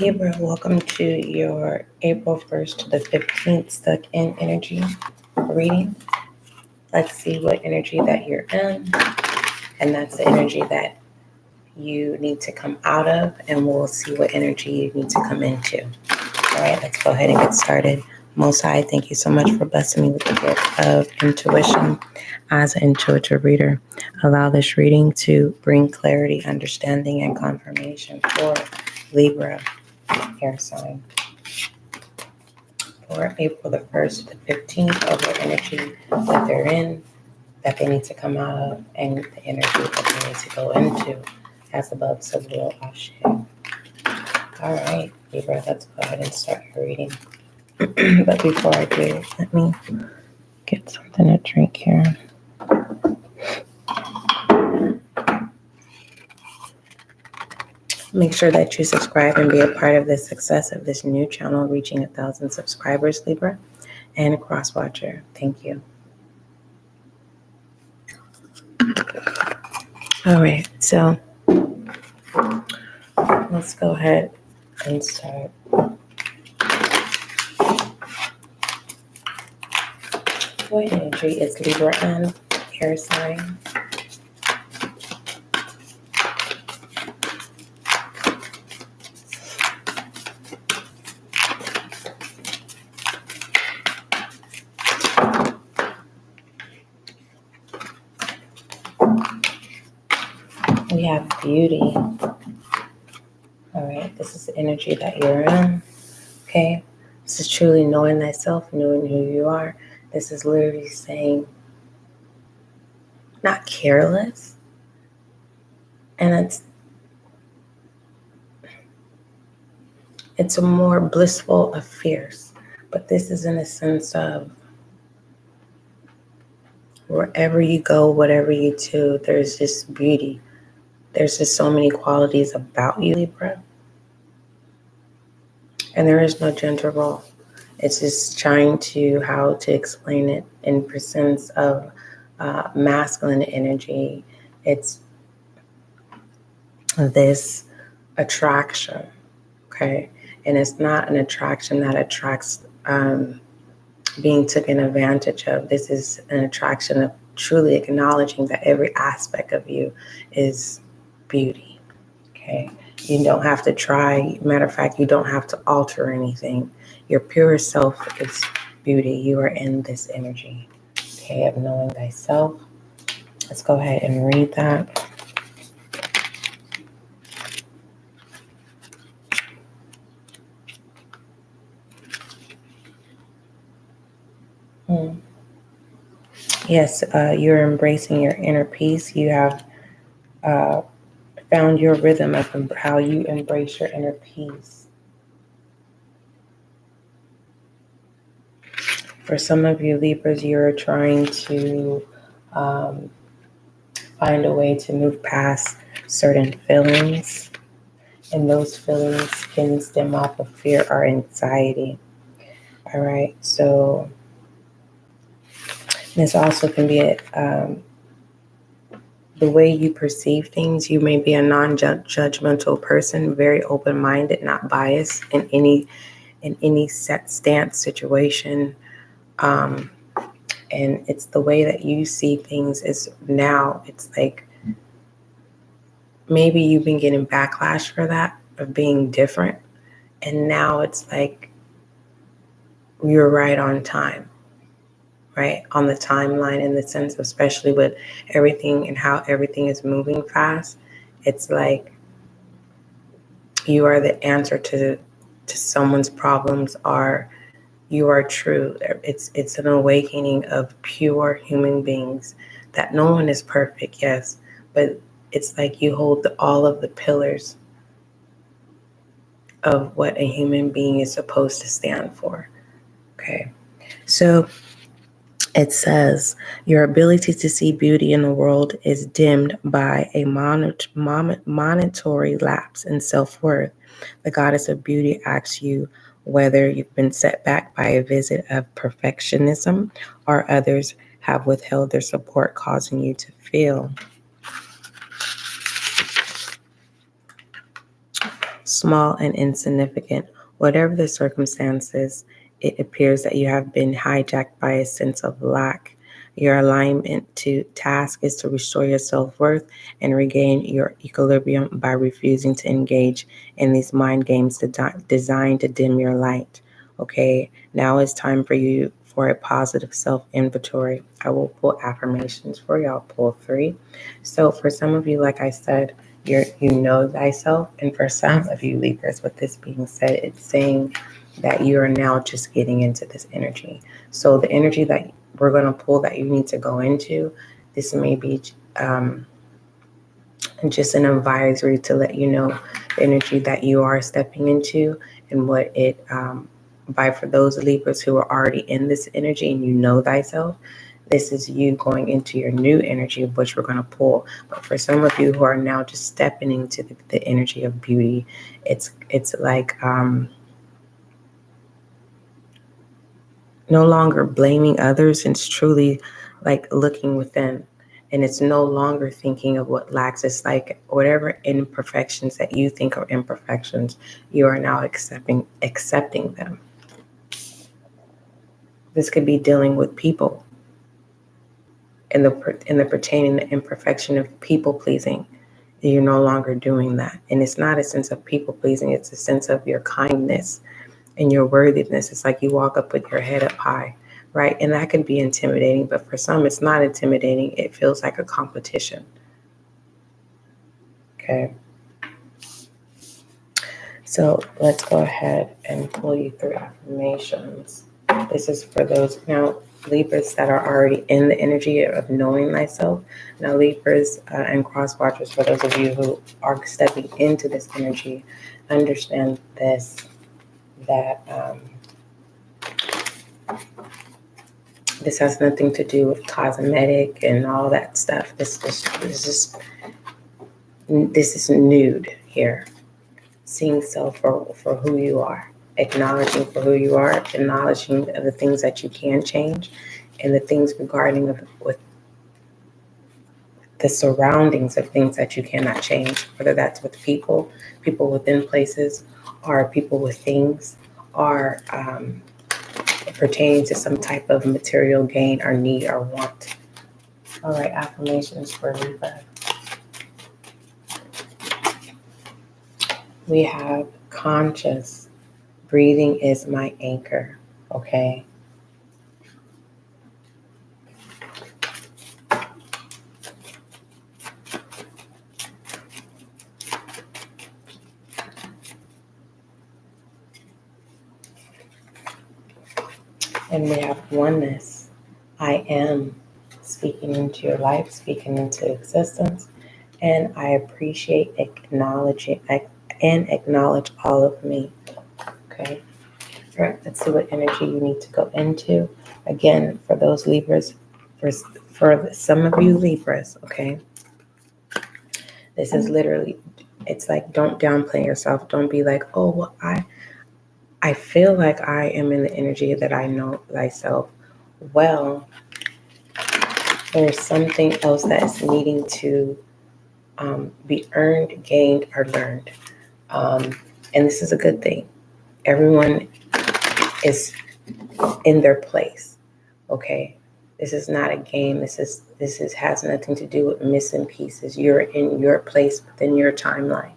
Libra, welcome to your April 1st to the 15th stuck in energy reading. Let's see what energy that you're in, and that's the energy that you need to come out of, and we'll see what energy you need to come into. All right, let's go ahead and get started. Most High, thank you so much for blessing me with the gift of intuition as an intuitive reader. Allow this reading to bring clarity, understanding, and confirmation for Libra air sign for April the 1st to the 15th of the energy that they're in, that they need to come out of, and the energy that they need to go into. As above, so below. Ashe. All right, Libra, let's go ahead and start your reading. But before I do, let me get something to drink here. Make sure that you subscribe and be a part of the success of this new channel, reaching 1,000 subscribers, Libra, and a cross watcher. Thank you. All right, so let's go ahead and start. What energy is Libra and air sign? We have beauty. All right, this is the energy that you're in. Okay, this is truly knowing thyself, knowing who you are. This is literally saying, not careless, and it's a more blissful of fierce, but this is in a sense of wherever you go, whatever you do, there's just beauty. There's just so many qualities about you, Libra. And there is no gender role. It's just trying to how to explain it in sense of masculine energy. It's this attraction, okay? And it's not an attraction that attracts being taken advantage of. This is an attraction of truly acknowledging that every aspect of you is beauty, okay? You don't have to try. Matter of fact, you don't have to alter anything. Your pure self is beauty. You are in this energy, okay, of knowing thyself. Let's go ahead and read that. Yes, you're embracing your inner peace. You have found your rhythm of how you embrace your inner peace. For some of you Libras, you're trying to find a way to move past certain feelings, and those feelings can stem off of fear or anxiety. All right, so this also can be the way you perceive things. You may be a non-judgmental person, very open-minded, not biased in any set stance situation. And it's the way that you see things is now. It's like maybe you've been getting backlash for that, of being different. And now it's like you're right on time, right? On the timeline, in the sense of, especially with everything and how everything is moving fast. It's like you are the answer to someone's problems, or you are true. It's an awakening of pure human beings, that no one is perfect, yes, but it's like you hold all of the pillars of what a human being is supposed to stand for. Okay, so it says your ability to see beauty in the world is dimmed by a monetary lapse in self-worth. The goddess of beauty asks you whether you've been set back by a visit of perfectionism, or others have withheld their support, causing you to feel. small and insignificant. Whatever the circumstances, it appears that you have been hijacked by a sense of lack. Your alignment to task is to restore your self-worth and regain your equilibrium by refusing to engage in these mind games designed to dim your light. Okay, now it's time for you for a positive self-inventory. I will pull affirmations for you. I'll pull 3. So for some of you, like I said, you know thyself. And for some of you Libras, with this being said, it's saying that you are now just getting into this energy. So the energy that we're going to pull that you need to go into, this may be just an advisory to let you know the energy that you are stepping into and what it by for those Libras who are already in this energy and you know thyself, this is you going into your new energy of which we're going to pull. But for some of you who are now just stepping into the energy of beauty, it's like no longer blaming others. It's truly like looking within. And it's no longer thinking of what lacks. It's like whatever imperfections that you think are imperfections, you are now accepting them. This could be dealing with people and the pertaining the imperfection of people pleasing. You're no longer doing that. And it's not a sense of people pleasing. It's a sense of your kindness and your worthiness. It's like you walk up with your head up high, right? And that can be intimidating, but for some, it's not intimidating. It feels like a competition. Okay. So let's go ahead and pull you through affirmations. This is for those now Libras that are already in the energy of knowing thyself. Now Libras and cross watchers, for those of you who are stepping into this energy, understand this, that this has nothing to do with cosmetic and all that stuff. This is nude here. Seeing self for who you are, acknowledging for who you are, acknowledging the things that you can change, and the things regarding with the surroundings of things that you cannot change, whether that's with people within places, or people with things, or pertaining to some type of material gain or need or want. All right, affirmations for Libra. We have conscious. Breathing is my anchor. Okay. And we have oneness. I am, speaking into your life, speaking into existence. And I appreciate, acknowledge all of me. Okay. All right. Let's see what energy you need to go into. Again, for those Libras, for some of you Libras, okay. This is literally, it's like, don't downplay yourself. Don't be like, oh, well, I feel like I am in the energy that I know thyself. Well, there's something else that's needing to be earned, gained, or learned. And this is a good thing. Everyone is in their place. Okay. This is not a game. This has nothing to do with missing pieces. You're in your place within your timeline.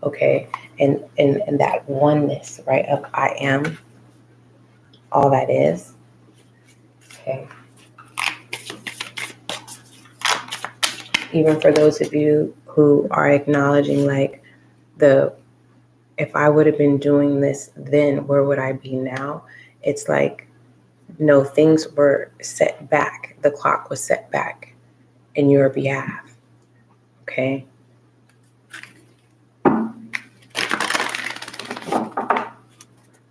Okay. And that oneness, right, of I am all that is. Okay. Even for those of you who are acknowledging like if I would have been doing this then, where would I be now? It's like, no, things were set back. The clock was set back in your behalf. Okay.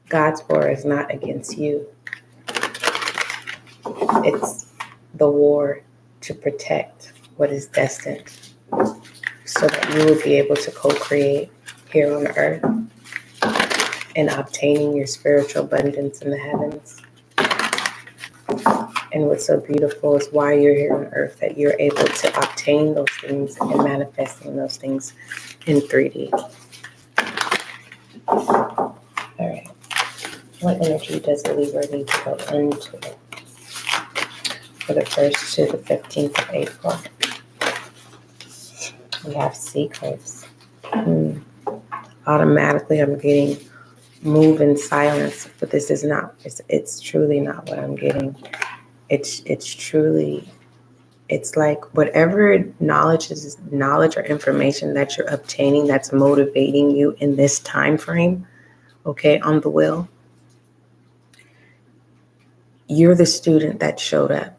God's war is not against you. It's the war to protect what is destined so that you will be able to co-create here on earth and obtaining your spiritual abundance in the heavens. And what's so beautiful is why you're here on earth, that you're able to obtain those things and manifesting those things in 3D. All right. What energy does the Libra need to go into for the 1st to the 15th of April? We have secrets. Automatically, I'm getting move in silence, but this is not. It's truly not what I'm getting. It's truly. It's like whatever knowledge or information that you're obtaining that's motivating you in this time frame. Okay, on the wheel. You're the student that showed up.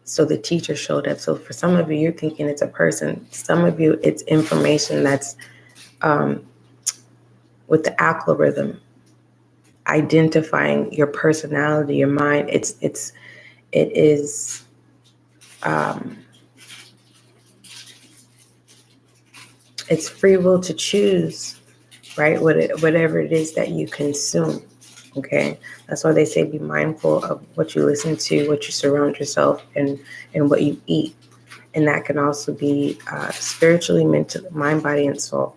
So the teacher showed up. So for some of you, you're thinking it's a person. Some of you, it's information that's with the algorithm, identifying your personality, your mind. It is it's free will to choose, right? Whatever it is that you consume. Okay, that's why they say be mindful of what you listen to, what you surround yourself, and what you eat. And that can also be spiritually, mentally, mind, body, and soul.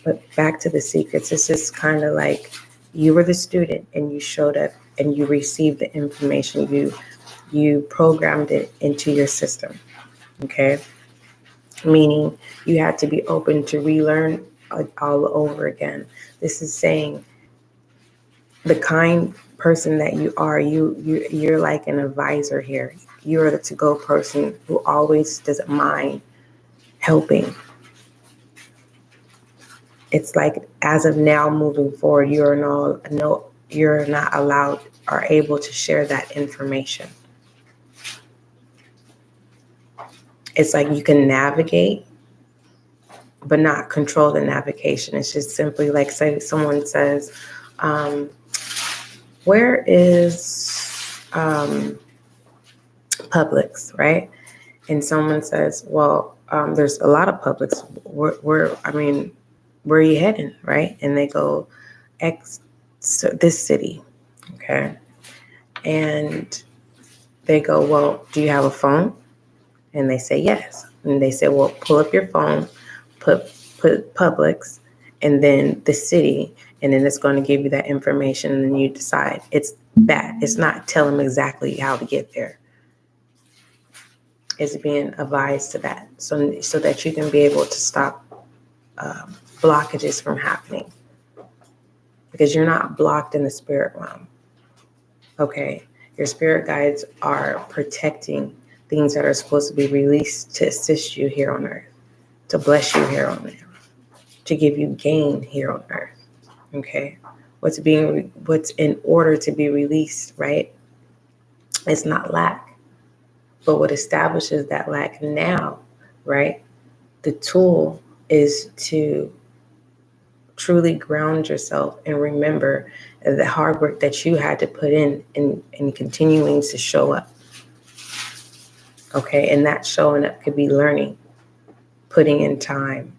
But back to the secrets, this is kind of like you were the student and you showed up and you received the information. You programmed it into your system, okay? Meaning you had to be open to relearn all over again. This is saying the kind person that you are, you're like an advisor here. You're the to-go person who always doesn't mind helping. It's like as of now, moving forward, you're not allowed or able to share that information. It's like you can navigate, but not control the navigation. It's just simply like, say someone says, where is Publix, right? And someone says, well, there's a lot of Publix. Where are you heading, right? And they go, this city, okay? And they go, well, do you have a phone? And they say yes. And they say, well, pull up your phone, put Publix, and then the city, and then it's going to give you that information, and then you decide. It's that. It's not telling them exactly how to get there. It's being advised to that, so that you can be able to stop blockages from happening. Because you're not blocked in the spirit realm. Okay? Your spirit guides are protecting things that are supposed to be released to assist you here on earth, to bless you here on earth, to give you gain here on earth. Okay? What's in order to be released, right? It's not lack. But what establishes that lack now, right? The tool is to truly ground yourself and remember the hard work that you had to put in and continuing to show up. Okay, and that showing up could be learning, putting in time,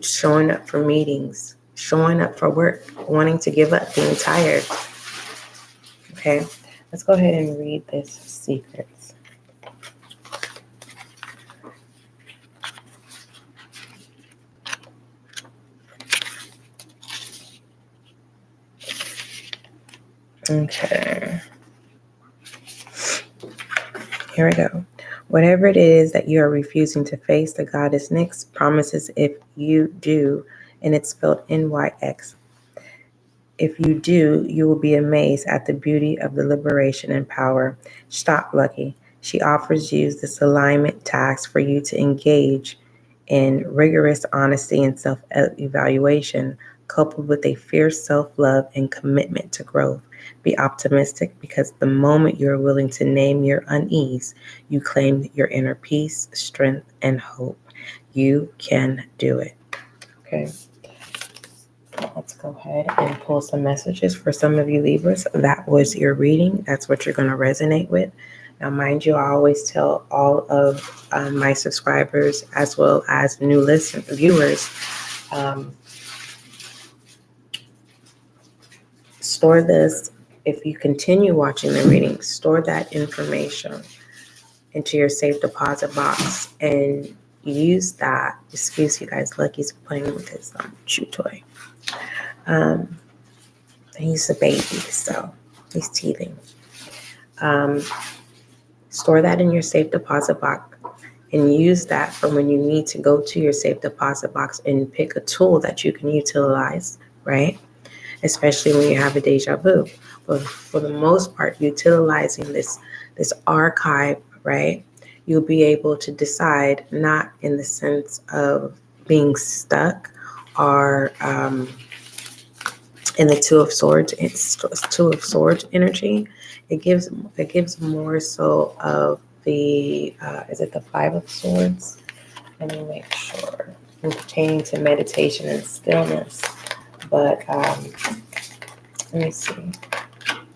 showing up for meetings, showing up for work, wanting to give up, being tired. Okay, let's go ahead and read this secrets. Okay. Here we go. Whatever it is that you are refusing to face, the goddess Nyx promises if you do, and it's spelled NYX. If you do, you will be amazed at the beauty of the liberation and power. Stop, Lucky. She offers you this alignment task for you to engage in rigorous honesty and self-evaluation, coupled with a fierce self-love and commitment to growth. Be optimistic, because the moment you're willing to name your unease, you claim your inner peace, strength, and hope. You can do it. Okay. Let's go ahead and pull some messages for some of you Libras. That was your reading. That's what you're going to resonate with. Now, mind you, I always tell all of my subscribers as well as new viewers, store this. If you continue watching the reading, store that information into your safe deposit box, and use that. Excuse you guys, Lucky's playing with his chew toy. He's a baby, so he's teething. Store that in your safe deposit box and use that for when you need to go to your safe deposit box and pick a tool that you can utilize, right? Especially when you have a deja vu. But for the most part, utilizing this archive, right, you'll be able to decide, not in the sense of being stuck or in the Two of Swords. It's Two of Swords energy. It gives more so of the is it the Five of Swords? Let me make sure. Pertaining to meditation and stillness. But let me see.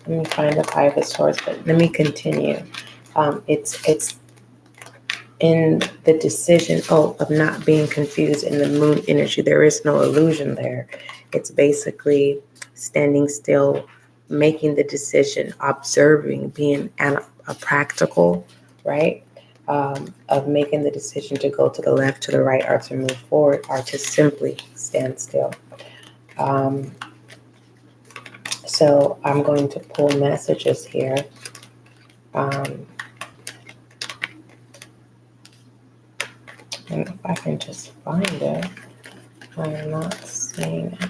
Let me find the Five of Swords. But let me continue. It's in the decision of not being confused in the moon energy. There is no illusion there. It's basically standing still, making the decision, observing, being a practical, right? Of making the decision to go to the left, to the right, or to move forward, or to simply stand still. So I'm going to pull messages here. And if I can just find it, I'm not seeing it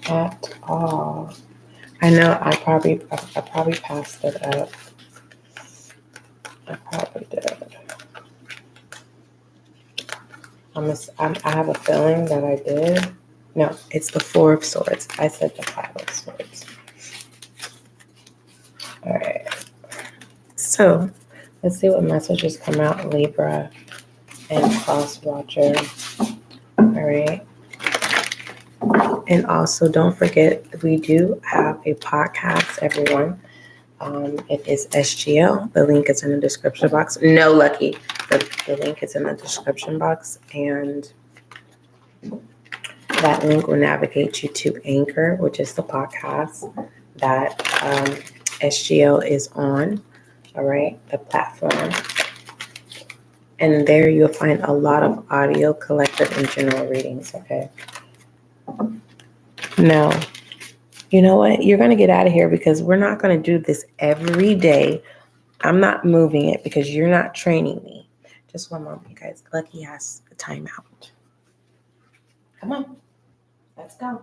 at all. I know I probably passed it up. I probably did. I have a feeling that I did. No, it's the Four of Swords. I said the Five of Swords. All right. So let's see what messages come out, Libra and Cross Watcher. All right. And also, don't forget, we do have a podcast, everyone. It is SGL. The link is in the description box. No, Lucky. The link is in the description box. And that link will navigate you to Anchor, which is the podcast that SGL is on. All right, the platform. And there you'll find a lot of audio, collective, and general readings, okay? Now, you know what? You're going to get out of here because we're not going to do this every day. I'm not moving it because you're not training me. Just one moment, you guys. Lucky has a timeout. Come on. Let's go.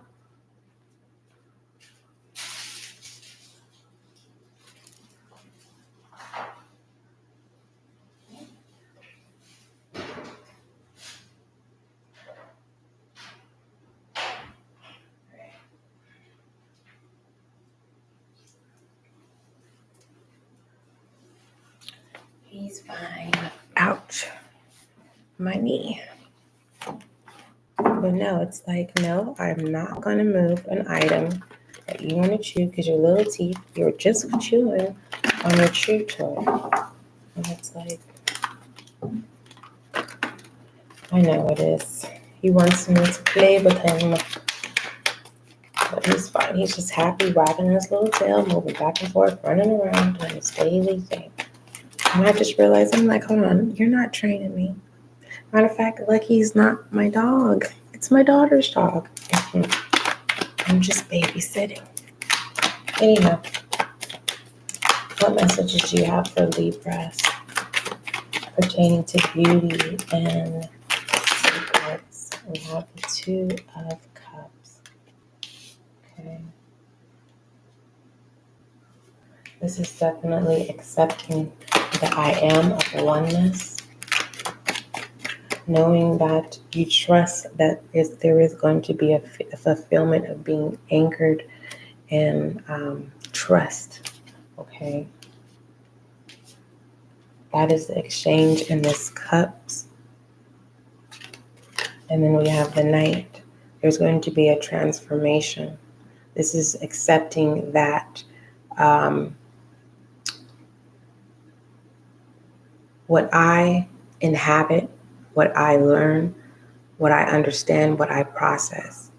He's fine. Ouch. My knee. But no, it's like, no, I'm not going to move an item that you want to chew because your little teeth, you're just chewing on your chew toy. And it's like, I know it is. He wants me to play with him. But he's fine. He's just happy wagging his little tail, moving back and forth, running around, doing his daily thing. And I just realized, I'm like, hold on, you're not training me. Matter of fact, Lucky's not my dog. It's my daughter's dog. I'm just babysitting. Anyhow, what messages do you have for Libras pertaining to beauty and secrets? We have the Two of Cups. Okay. This is definitely accepting the I am of oneness. Knowing that you trust that there is going to be a fulfillment of being anchored in trust. Okay. That is the exchange in this cups. And then we have the Knight. There's going to be a transformation. This is accepting that what I inhabit, what I learn, what I understand, what I process,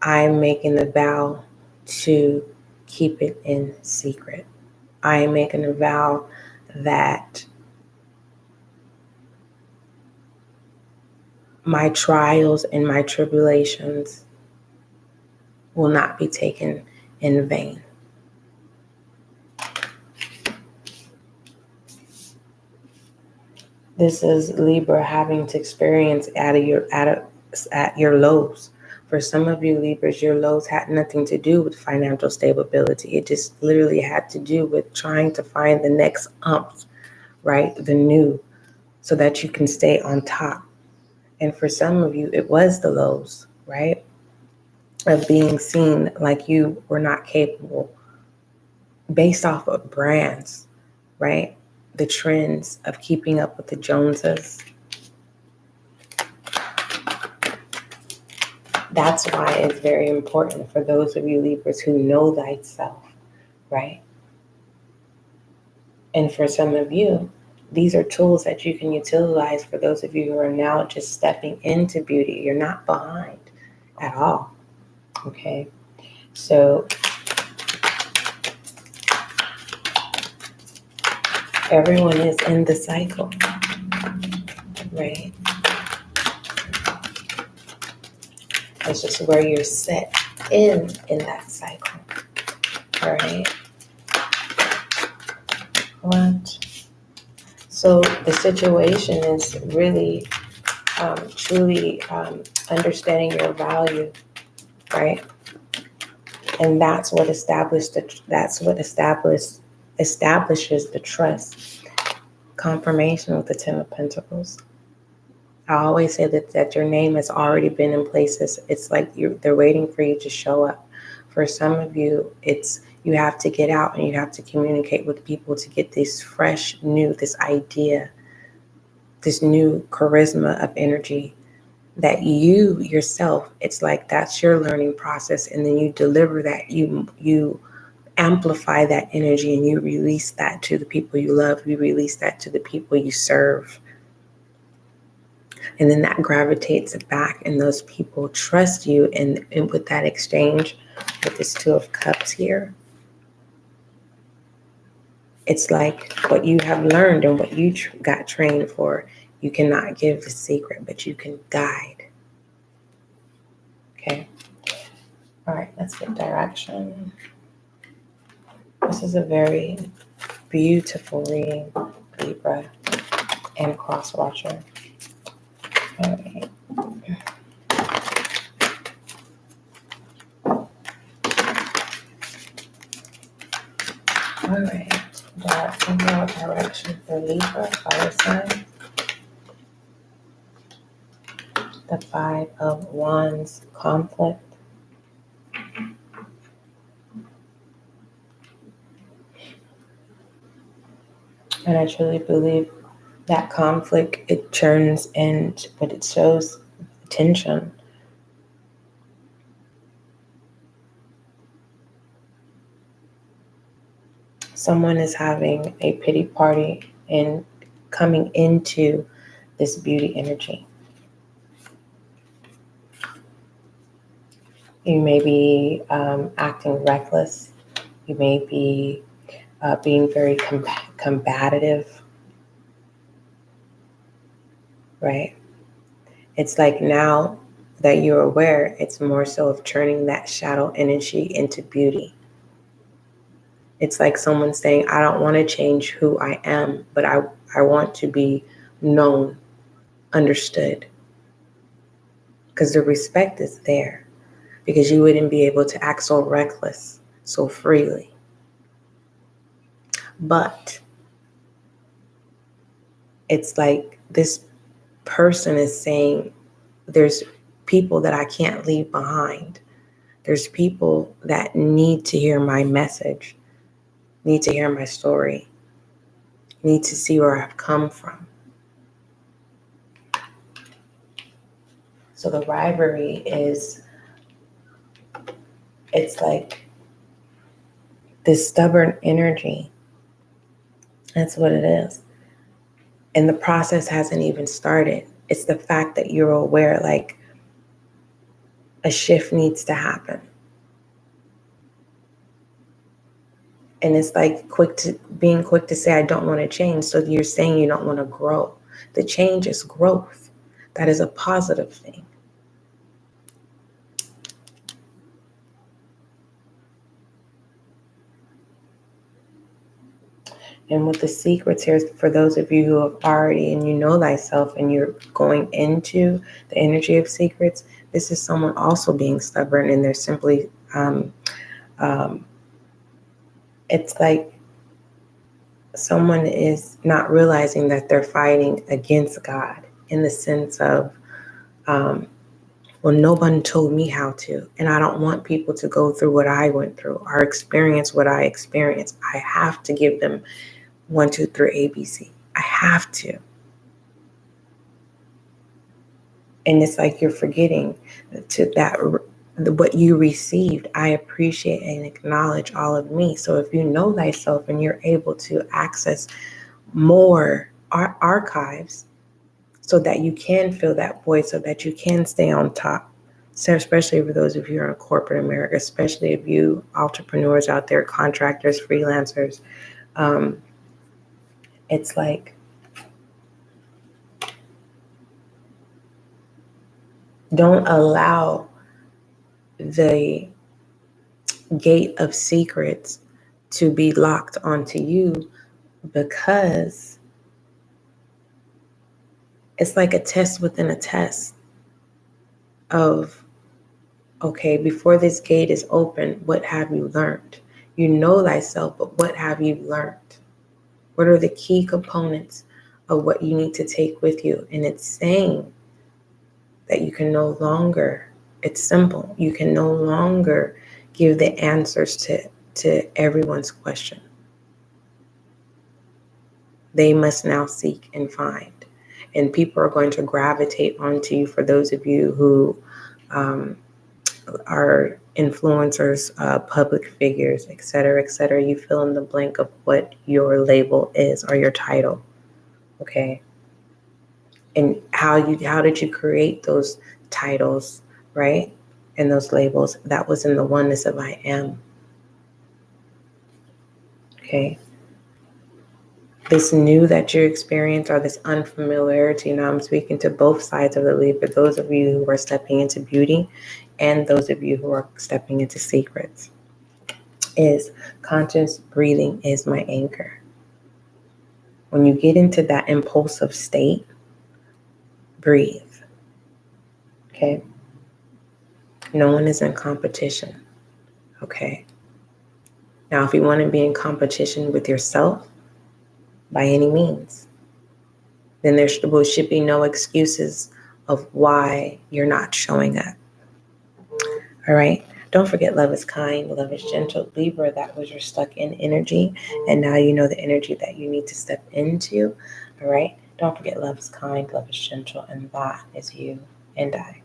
I'm making the vow to keep it in secret. I am making a vow that my trials and my tribulations will not be taken in vain. This is Libra having to experience at your lows. For some of you Libras, your lows had nothing to do with financial stability. It just literally had to do with trying to find the next right? The new, so that you can stay on top. And for some of you, it was the lows, right? Of being seen like you were not capable based off of brands, right? The trends of keeping up with the Joneses. That's why it's very important for those of you Libras who know thyself, right? And for some of you, these are tools that you can utilize for those of you who are now just stepping into beauty. You're not behind at all, okay? So everyone is in the cycle, right? It's just where you're set in that cycle, all right? What? So the situation is really, truly understanding your value, right? And that's what establishes the trust. Confirmation with the Ten of Pentacles. I always say that your name has already been in places. It's like they're waiting for you to show up. For some of you, it's you have to get out and you have to communicate with people to get this fresh, new, this idea, this new charisma of energy that you yourself, it's like that's your learning process. And then you deliver that, you amplify that energy and you release that to the people you love. You release that to the people you serve. And then that gravitates back and those people trust you. And with that exchange, with this Two of Cups here, it's like what you have learned and what you got trained for. You cannot give the secret, but you can guide. Okay. All right, let's get direction. This is a very beautiful reading, Libra and Cross Watcher. All right. All right. Direction for Libra, fire sign. The Five of Wands, conflict. And I truly believe that conflict, it turns into, but it shows tension. Someone is having a pity party and coming into this beauty energy. You may be acting reckless. You may be being very combative, right? It's like now that you're aware, it's more so of turning that shadow energy into beauty. It's like someone saying, I don't want to change who I am, but I want to be known, understood. Because the respect is there. Because you wouldn't be able to act so reckless, so freely. But it's like this person is saying, there's people that I can't leave behind. There's people that need to hear my message, need to hear my story, need to see where I've come from. So the rivalry is, it's like this stubborn energy. That's what it is. And the process hasn't even started. It's the fact that you're aware, like, a shift needs to happen. And it's like being quick to say, I don't want to change. So you're saying you don't want to grow. The change is growth. That is a positive thing. And with the secrets here, for those of you who have already and you know thyself and you're going into the energy of secrets, this is someone also being stubborn, and they're simply, it's like someone is not realizing that they're fighting against God in the sense of, well, nobody told me how to, and I don't want people to go through what I went through or experience what I experienced. I have to give them 1, 2, 3, ABC. I have to. And it's like you're forgetting to that what you received. I appreciate and acknowledge all of me. So if you know thyself and you're able to access more archives so that you can feel that voice, so that you can stay on top. So especially for those of you who are in corporate America, especially if you entrepreneurs out there, contractors, freelancers, it's like, don't allow the gate of secrets to be locked onto you, because it's like a test within a test of, okay, before this gate is open, what have you learned? You know thyself, but what have you learned? What are the key components of what you need to take with you? And it's saying that you can no longer, it's simple, you can no longer give the answers to everyone's question. They must now seek and find. And people are going to gravitate onto you. For those of you who are influencers, public figures, et cetera, you fill in the blank of what your label is or your title. Okay. And how did you create those titles, right? And those labels? That was in the oneness of I am. Okay. This new that you experience, or this unfamiliarity, now I'm speaking to both sides of the Libra, those of you who are stepping into beauty and those of you who are stepping into secrets, is conscious breathing is my anchor. When you get into that impulsive state, breathe. Okay? No one is in competition. Okay? Now, if you want to be in competition with yourself, by any means, then there should be no excuses of why you're not showing up. All right? Don't forget, love is kind, love is gentle. Libra, that was your stuck in energy. And now you know the energy that you need to step into. All right? Don't forget, love is kind, love is gentle, and that is you and I.